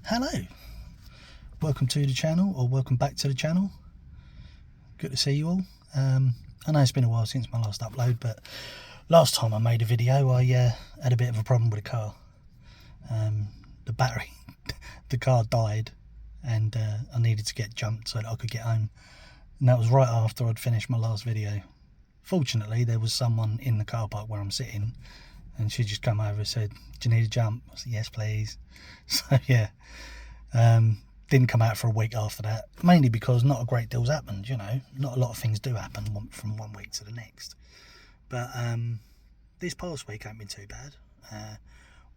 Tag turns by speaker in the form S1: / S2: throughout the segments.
S1: Hello, welcome to the channel, or welcome back to the channel. Good to see you all. I know it's been a while since my last upload, but last time I made a video I had a bit of a problem with the car. The battery, the car died, and I needed to get jumped so that I could get home, and that was right after I'd finished my last video. Fortunately, there was someone in the car park where I'm sitting, and she just come over and said, "Do you need a jump?" I said, "Yes, please." So yeah, didn't come out for a week after that, mainly because not a great deal's happened, you know. Not a lot of things do happen from one week to the next. But this past week ain't been too bad.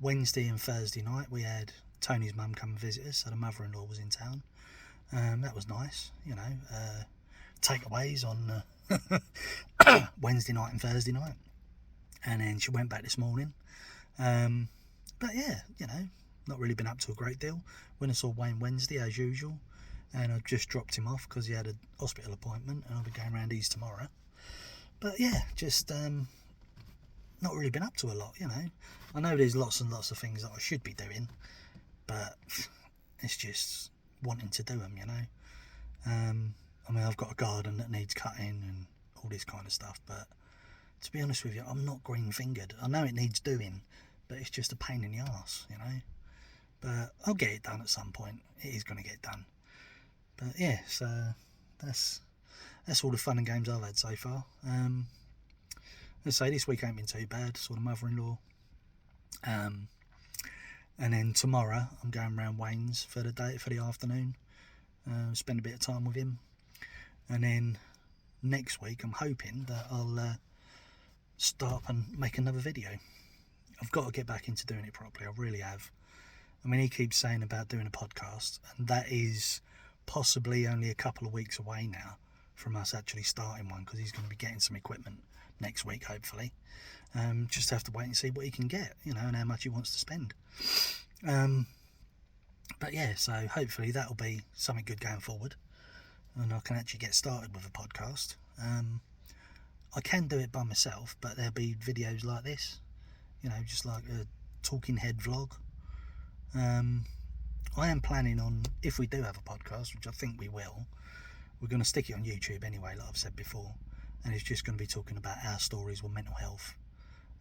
S1: Wednesday and Thursday night we had Tony's mum come and visit us, so the mother-in-law was in town. That was nice, you know. Takeaways on Wednesday night and Thursday night, and then she went back this morning. But yeah, you know, not really been up to a great deal. When I saw Wayne Wednesday as usual, and I just dropped him off because he had a hospital appointment, and I'll be going around East tomorrow. But yeah, just not really been up to a lot, you know. I know there's lots and lots of things that I should be doing, but it's just wanting to do them, you know. I mean, I've got a garden that needs cutting and all this kind of stuff, but to be honest with you, I'm not green fingered. I know it needs doing, but it's just a pain in the arse, you know. But I'll get it done at some point. It is going to get done. But yeah, so that's all the fun and games I've had so far. Let's say this week ain't been too bad. Saw the mother-in-law, and then tomorrow I'm going round Wayne's for the day, for the afternoon. Spend a bit of time with him, and then next week I'm hoping that I'll start and make another video. I've got to get back into doing it properly. I really have. I mean, he keeps saying about doing a podcast, and that is possibly only a couple of weeks away now from us actually starting one, because he's going to be getting some equipment next week, hopefully. Just have to wait and see what he can get, you know, and how much he wants to spend. But yeah, so hopefully that'll be something good going forward, and I can actually get started with a podcast. I can do it by myself, but there'll be videos like this, you know, just like a talking head vlog. I am planning on, if we do have a podcast, which I think we will, we're going to stick it on YouTube anyway, like I've said before, and it's just going to be talking about our stories with mental health.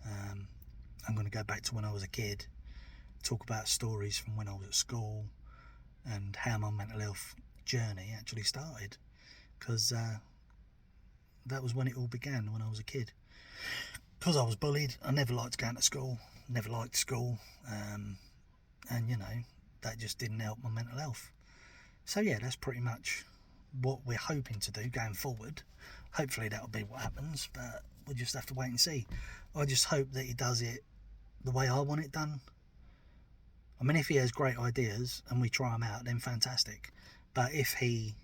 S1: I'm going to go back to when I was a kid, talk about stories from when I was at school, and how my mental health journey actually started, because that was when it all began, when I was a kid. Because I was bullied, I never liked going to school, never liked school, and you know, that just didn't help my mental health. So yeah, that's pretty much what we're hoping to do going forward. Hopefully that'll be what happens, but we'll just have to wait and see. I just hope that he does it the way I want it done. I mean, if he has great ideas and we try them out, then fantastic. But if he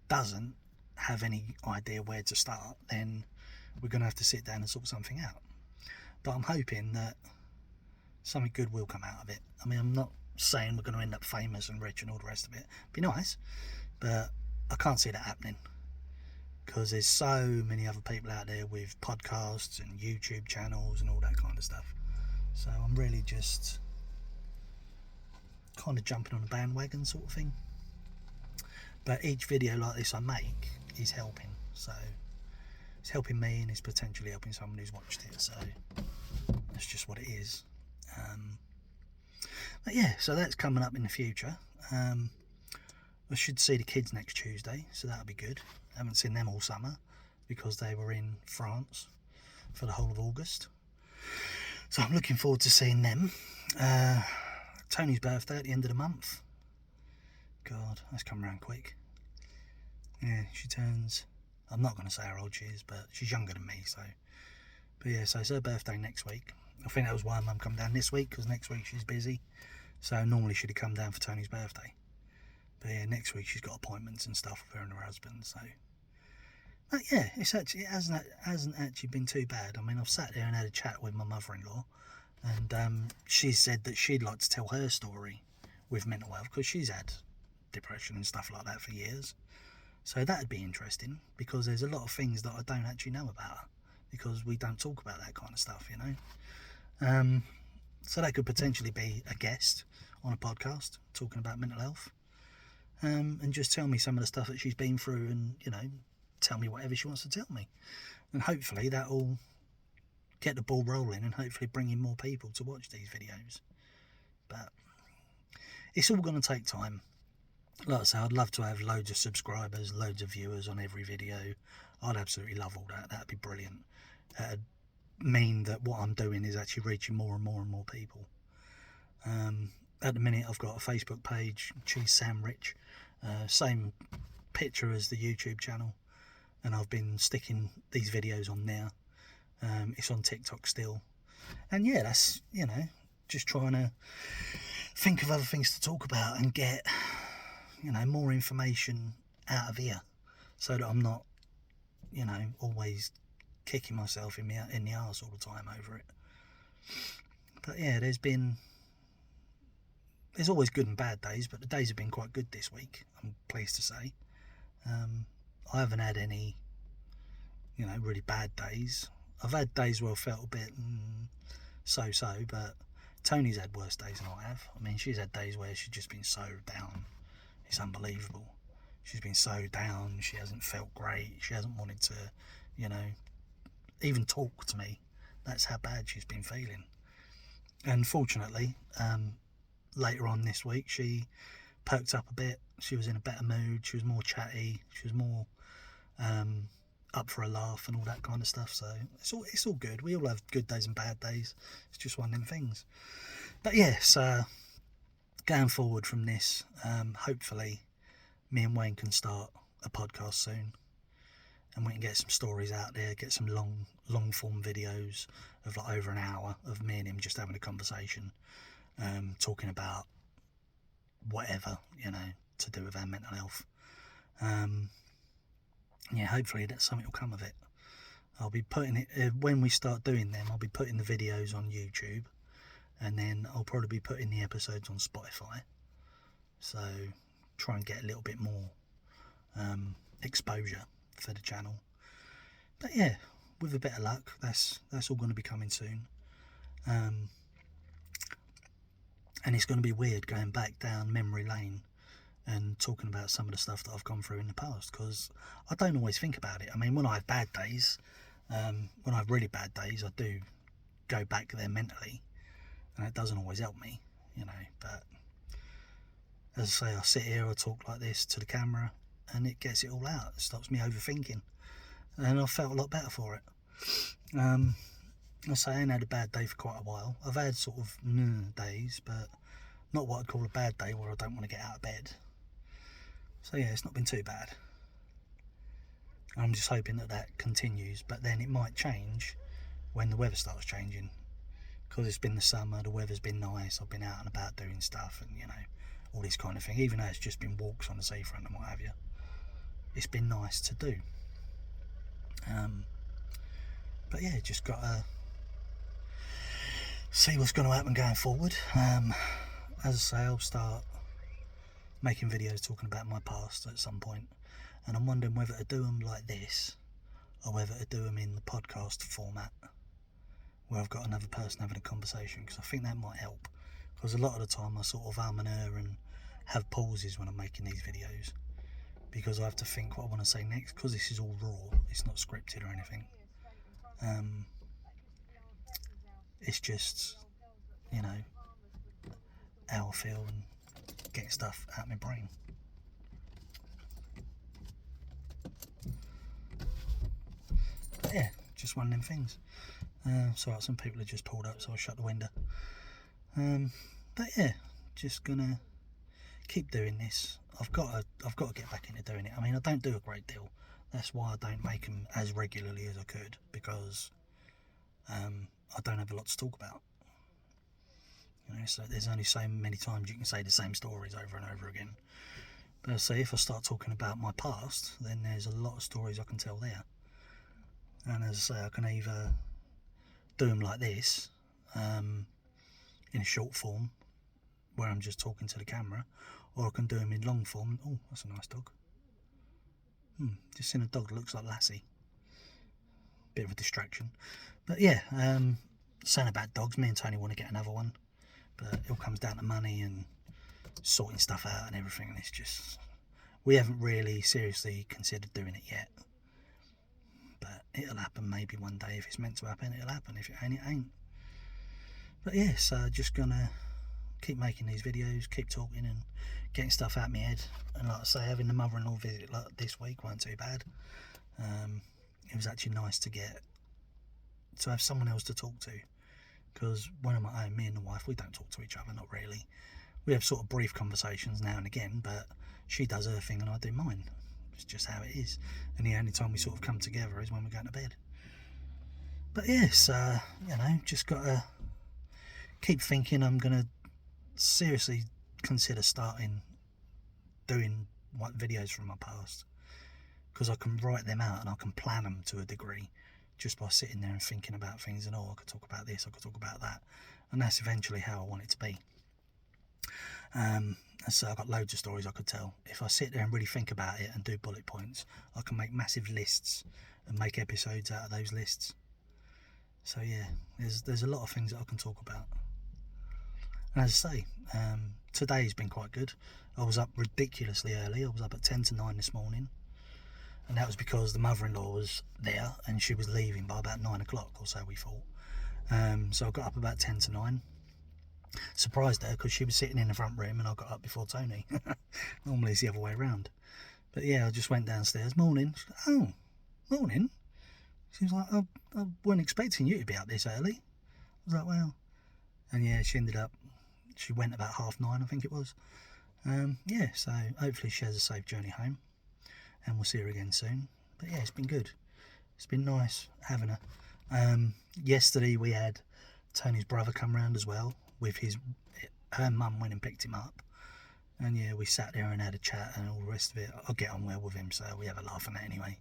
S1: doesn't have any idea where to start, then we're going to have to sit down and sort something out. But I'm hoping that something good will come out of it. I mean, I'm not saying we're going to end up famous and rich and all the rest of it. Be nice, but I can't see that happening, because there's so many other people out there with podcasts and YouTube channels and all that kind of stuff. So I'm really just kind of jumping on the bandwagon sort of thing. But each video like this I make is helping. So it's helping me, and it's potentially helping someone who's watched it. So that's just what it is. But yeah, so that's coming up in the future. I should see the kids next Tuesday, so that'll be good. I haven't seen them all summer because they were in France for the whole of August. So I'm looking forward to seeing them. Tony's birthday at the end of the month. God, that's come around quick. Yeah, she turns, I'm not going to say how old she is, but she's younger than me, so. But yeah, so it's her birthday next week. I think that was why Mum come down this week, because next week she's busy. So normally she'd have come down for Tony's birthday. But yeah, next week she's got appointments and stuff with her and her husband, so. But yeah, it hasn't actually been too bad. I mean, I've sat there and had a chat with my mother-in-law, and she said that she'd like to tell her story with mental health, because she's had depression and stuff like that for years. So that'd be interesting, because there's a lot of things that I don't actually know about her, because we don't talk about that kind of stuff, you know. So that could potentially be a guest on a podcast talking about mental health, and just tell me some of the stuff that she's been through, and tell me whatever she wants to tell me, and hopefully that will get the ball rolling and hopefully bring in more people to watch these videos. But it's all going to take time. Like I say, I'd love to have loads of subscribers, loads of viewers on every video. I'd absolutely love all that. That'd be brilliant. That'd mean that what I'm doing is actually reaching more and more and more people. At the minute, I've got a Facebook page, Cheese Sam Rich, same picture as the YouTube channel, and I've been sticking these videos on there. It's on TikTok still, and yeah, that's just trying to think of other things to talk about and get more information out of here, so that I'm not always kicking myself in the arse all the time over it. But yeah, there's always good and bad days, but the days have been quite good this week, I'm pleased to say. I haven't had any really bad days. I've had days where I felt a bit so-so, but Tony's had worse days than I have. I mean, she's had days where she's just been so down. It's unbelievable. She's been so down. She hasn't felt great. She hasn't wanted to, even talk to me. That's how bad she's been feeling. And fortunately, later on this week, she perked up a bit. She was in a better mood. She was more chatty. She was more up for a laugh and all that kind of stuff. So it's all good. We all have good days and bad days. It's just one of them things. But yes, going forward from this, hopefully me and Wayne can start a podcast soon, and we can get some stories out there, get some long form videos of like over an hour of me and him just having a conversation, talking about whatever to do with our mental health. Yeah, hopefully that something will come of it. I'll be putting it, when we start doing them, I'll be putting the videos on YouTube, and then I'll probably be putting the episodes on Spotify, so try and get a little bit more exposure for the channel. But yeah, with a bit of luck, that's all going to be coming soon. And it's going to be weird going back down memory lane and talking about some of the stuff that I've gone through in the past, because I don't always think about it. I mean, when I have bad days, when I have really bad days, I do go back there mentally, and it doesn't always help me, but as I say, I sit here, I talk like this to the camera, and it gets it all out. It stops me overthinking, and I felt a lot better for it. I say I ain't had a bad day for quite a while. I've had sort of days, but not what I'd call a bad day, where I don't want to get out of bed. So yeah, it's not been too bad. I'm just hoping that continues, but then it might change when the weather starts changing, because it's been the summer, the weather's been nice, I've been out and about doing stuff, and all this kind of thing, even though it's just been walks on the seafront and what have you. It's been nice to do. But yeah, just got to see what's going to happen going forward. As I say, I'll start making videos talking about my past at some point, and I'm wondering whether to do them like this or whether to do them in the podcast format, where I've got another person having a conversation, because I think that might help, because a lot of the time I sort of and have pauses when I'm making these videos, because I have to think what I want to say next, because this is all raw, it's not scripted or anything. It's just how I feel and getting stuff out of my brain. But yeah, just one of them things. Sorry, some people have just pulled up, so I'll shut the window. But yeah, just gonna keep doing this. I've got to get back into doing it. I mean, I don't do a great deal. That's why I don't make them as regularly as I could, because I don't have a lot to talk about. So there's only so many times you can say the same stories over and over again. But I say, if I start talking about my past, then there's a lot of stories I can tell there. And as I say, I can either do them like this, in a short form, where I'm just talking to the camera, or I can do them in long form. Oh, that's a nice dog. Just seen a dog that looks like Lassie. Bit of a distraction. But yeah, saying about dogs, me and Tony want to get another one, but it all comes down to money and sorting stuff out and everything, and it's just, we haven't really seriously considered doing it yet, but it'll happen maybe one day. If it's meant to happen, it'll happen. If it ain't, it ain't. But yeah, so just gonna keep making these videos, keep talking and getting stuff out my head. And like I say, having the mother-in-law visit like this week weren't too bad. It was actually nice to have someone else to talk to, because when I'm at home, me and the wife, we don't talk to each other, not really. We have sort of brief conversations now and again, but she does her thing and I do mine. It's just how it is. And the only time we sort of come together is when we're going to bed. But yes, you know, just got to keep thinking. I'm going to seriously consider starting doing videos from my past, because I can write them out and I can plan them to a degree just by sitting there and thinking about things, and I could talk about this, I could talk about that, and that's eventually how I want it to be. So I've got loads of stories I could tell. If I sit there and really think about it and do bullet points, I can make massive lists and make episodes out of those lists. So yeah, there's a lot of things that I can talk about. And as I say, today's been quite good. I was up ridiculously early. I was up at 10 to 9 this morning, and that was because the mother-in-law was there and she was leaving by about 9 o'clock or so, we thought. So I got up about 10 to 9. Surprised her, because she was sitting in the front room and I got up before Tony. Normally it's the other way around. But yeah, I just went downstairs. Morning. She goes, oh, morning. She was like, I wasn't expecting you to be up this early. I was like, well. And yeah, she went about 9:30, I think it was. Yeah, so hopefully she has a safe journey home, and we'll see her again soon. But yeah, it's been good. It's been nice having her. Yesterday we had Tony's brother come round as well. With her mum went and picked him up, and yeah, we sat there and had a chat and all the rest of it. I get on well with him, so we have a laugh on it anyway.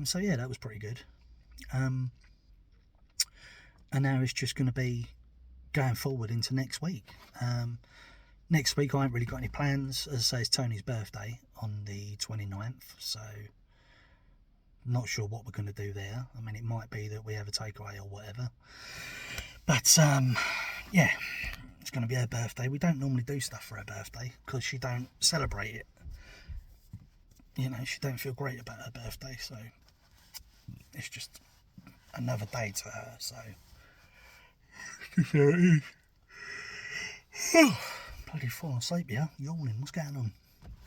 S1: So yeah, that was pretty good. And now it's just going to be going forward into next week. Next week I ain't really got any plans. As I say, it's Tony's birthday on the 29th, so not sure what we're going to do there. I mean, it might be that we have a takeaway or whatever, but yeah, it's going to be her birthday. We don't normally do stuff for her birthday because she don't celebrate it. You know, she don't feel great about her birthday, so it's just another day to her. So there it is. Bloody falling asleep here, yawning. What's going on?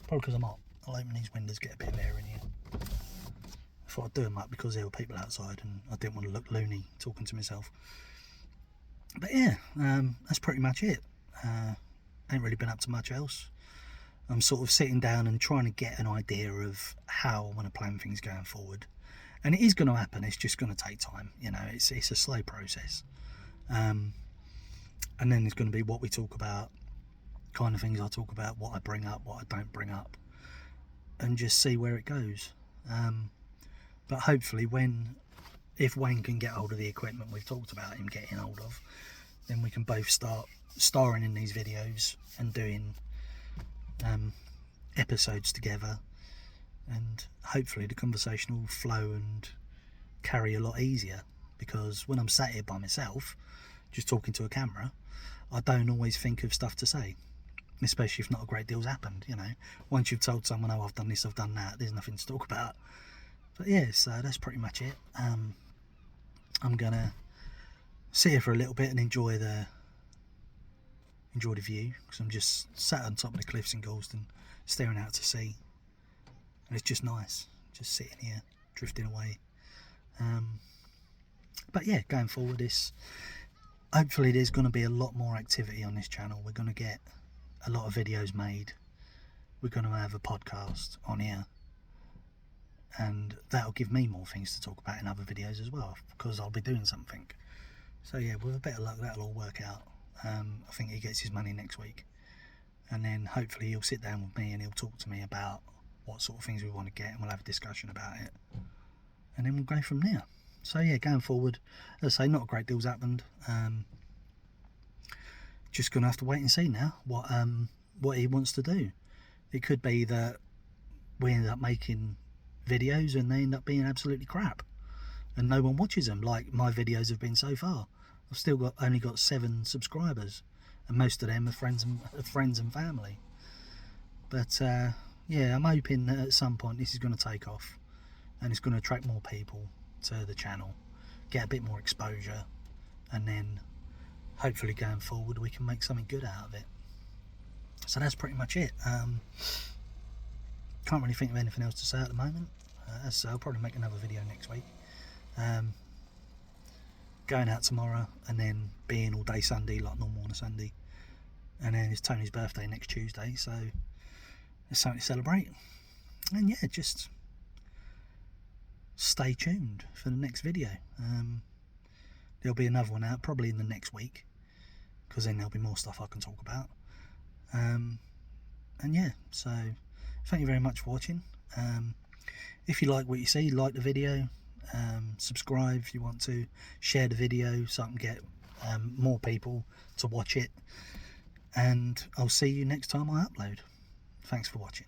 S1: Probably because I'm hot. I'll open these windows, get a bit of air in here. I thought I'd do them up because there were people outside and I didn't want to look loony talking to myself. But yeah, that's pretty much it. Ain't really been up to much else. I'm sort of sitting down and trying to get an idea of how I want to plan things going forward. And it is going to happen, it's just going to take time. You know, it's a slow process. And then there's going to be what we talk about, kind of things I talk about, what I bring up, what I don't bring up, and just see where it goes. But hopefully if Wayne can get hold of the equipment we've talked about him getting hold of, then we can both start starring in these videos and doing episodes together, and hopefully the conversation will flow and carry a lot easier, because when I'm sat here by myself just talking to a camera, I don't always think of stuff to say, especially if not a great deal's happened. You know, once you've told someone, oh, I've done this, I've done that, there's nothing to talk about. But yeah, so that's pretty much it. I'm gonna sit here for a little bit and enjoy the view, because I'm just sat on top of the cliffs in Gorleston staring out to sea, and it's just nice just sitting here drifting away. But yeah, going forward, hopefully there's going to be a lot more activity on this channel. We're going to get a lot of videos made, we're going to have a podcast on here, and that'll give me more things to talk about in other videos as well, because I'll be doing something. So yeah, with a bit of luck that'll all work out. I think he gets his money next week, and then hopefully he'll sit down with me and he'll talk to me about what sort of things we want to get, and we'll have a discussion about it, and then we'll go from there. So yeah, going forward, as I say, not a great deal's happened. Just gonna have to wait and see now what he wants to do. It could be that we end up making videos and they end up being absolutely crap and no one watches them, like my videos have been so far. I've still only got 7 subscribers, and most of them are friends and family. But yeah, I'm hoping that at some point this is going to take off, and it's going to attract more people to the channel, get a bit more exposure, and then hopefully going forward we can make something good out of it. So that's pretty much it. Can't really think of anything else to say at the moment. So I'll probably make another video next week. Going out tomorrow, and then being all day Sunday like normal on a Sunday, and then it's Tony's birthday next Tuesday, so there's something to celebrate. And yeah, just stay tuned for the next video. There'll be another one out probably in the next week, because then there'll be more stuff I can talk about. And yeah, so thank you very much for watching. If you like what you see, like the video, subscribe if you want to, share the video so I can get more people to watch it, and I'll see you next time I upload. Thanks for watching.